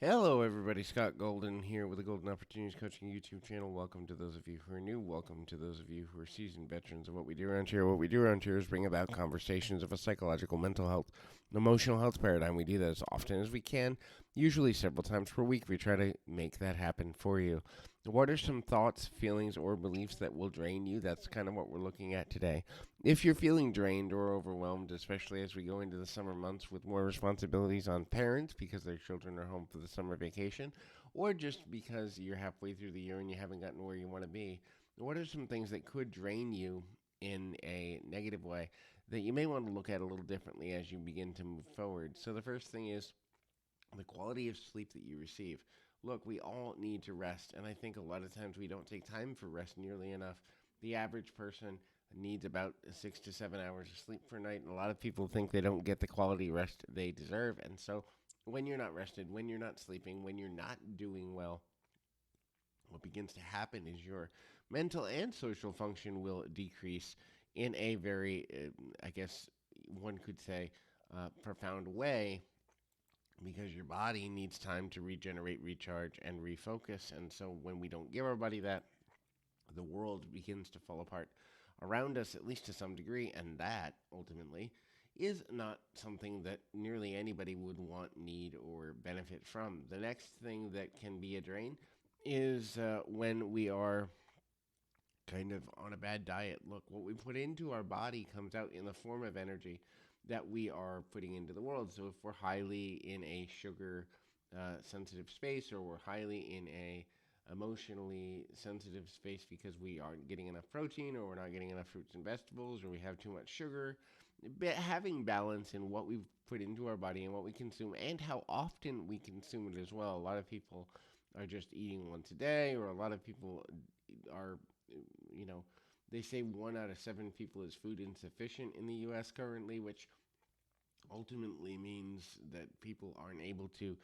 Hello, everybody. Scott Golden here with the Golden Opportunities Coaching YouTube channel. Welcome to those of you who are new. Welcome to those of you who are seasoned veterans of what we do around here. What we do around here is bring about conversations of a psychological, mental health, and emotional health paradigm. We do that as often as we can, usually several times per week. We try to make that happen for you. What are some thoughts, feelings, or beliefs that will drain you? That's kind of what we're looking at today. If you're feeling drained or overwhelmed, especially as we go into the summer months with more responsibilities on parents because their children are home for the summer vacation, or just because you're halfway through the year and you haven't gotten where you want to be, what are some things that could drain you in a negative way that you may want to look at a little differently as you begin to move forward? So, the first thing is the quality of sleep that you receive. Look, we all need to rest, and I think a lot of times we don't take time for rest nearly enough. The average person needs about 6 to 7 hours of sleep per night, and a lot of people think they don't get the quality rest they deserve. And so, when you're not rested, when you're not sleeping, when you're not doing well, what begins to happen is your mental and social function will decrease in a very, I guess one could say, profound way because your body needs time to regenerate, recharge, and refocus. And so when we don't give our body that, the world begins to fall apart around us, at least to some degree. And that ultimately is not something that nearly anybody would want, need, or benefit from. The next thing that can be a drain is when we are kind of on a bad diet. Look, what we put into our body comes out in the form of energy that we are putting into the world. So if we're highly in a sugar sensitive space, or we're highly in a emotionally sensitive space because we aren't getting enough protein, or we're not getting enough fruits and vegetables, or we have too much sugar, having balance in what we put into our body and what we consume and how often we consume it as well. A lot of people are just eating once a day, or a lot of people are, you know, they say 1 out of 7 people is food insufficient in the U.S. currently, which ultimately means that people aren't able to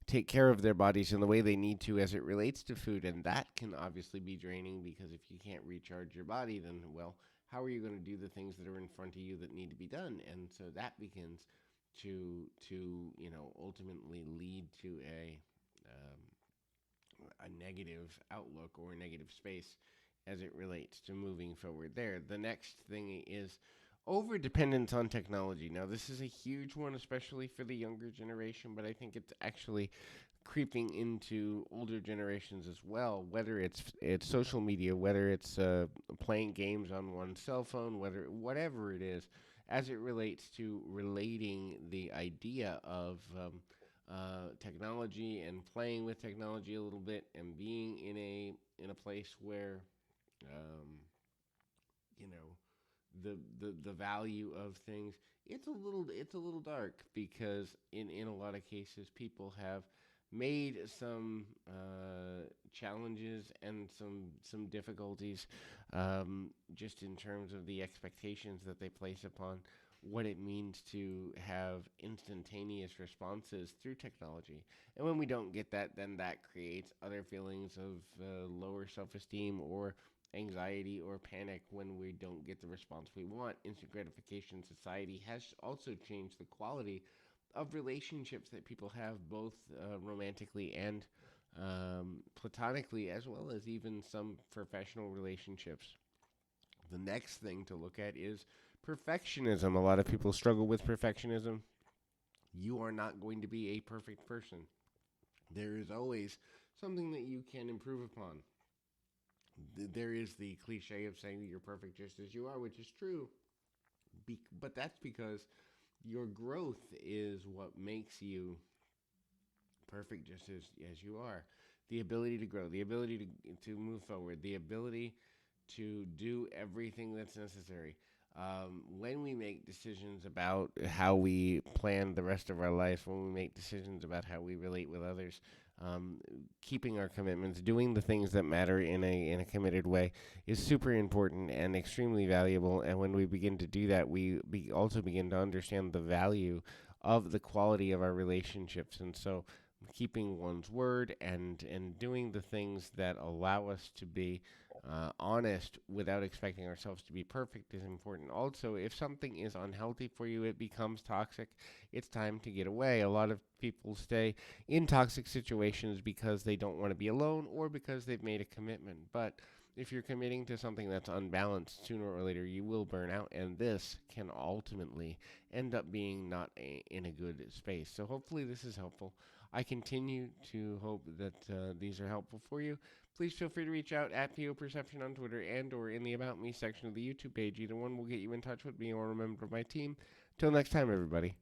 take care of their bodies in the way they need to as it relates to food. And that can obviously be draining because if you can't recharge your body, then, well, how are you going to do the things that are in front of you that need to be done? And so that begins to ultimately lead to a negative outlook or a negative space as it relates to moving forward there. The next thing is over dependence on technology. Now, this is a huge one, especially for the younger generation, but I think it's actually creeping into older generations as well. Whether it's social media, whether it's playing games on one's cell phone, whatever it is, as it relates to relating the idea of technology and playing with technology a little bit and being in a place where um, you know the value of things, it's a little dark because in a lot of cases people have made some challenges and some difficulties, just in terms of the expectations that they place upon what it means to have instantaneous responses through technology. And when we don't get that, then that creates other feelings of lower self esteem or anxiety or panic when we don't get the response we want. Instant gratification society has also changed the quality of relationships that people have, both romantically and platonically, as well as even some professional relationships. The next thing to look at is perfectionism. A lot of people struggle with perfectionism. You are not going to be a perfect person. There is always something that you can improve upon. There is the cliche of saying that you're perfect just as you are, which is true. But that's because your growth is what makes you perfect just as you are. The ability to grow, the ability to move forward, the ability to do everything that's necessary. When we make decisions about how we plan the rest of our life, when we make decisions about how we relate with others, um, keeping our commitments, doing the things that matter in a committed way is super important and extremely valuable. And when we begin to do that, also begin to understand the value of the quality of our relationships. And so, keeping one's word and doing the things that allow us to be honest without expecting ourselves to be perfect is important. Also, if something is unhealthy for you, it becomes toxic, it's time to get away. A lot of people stay in toxic situations because they don't want to be alone or because they've made a commitment. But if you're committing to something that's unbalanced, sooner or later you will burn out, and this can ultimately end up being not in a good space. So, hopefully, this is helpful. I continue to hope that these are helpful for you. Please feel free to reach out at PO Perception on Twitter and or in the About Me section of the YouTube page. Either one will get you in touch with me or a member of my team. Till next time, everybody.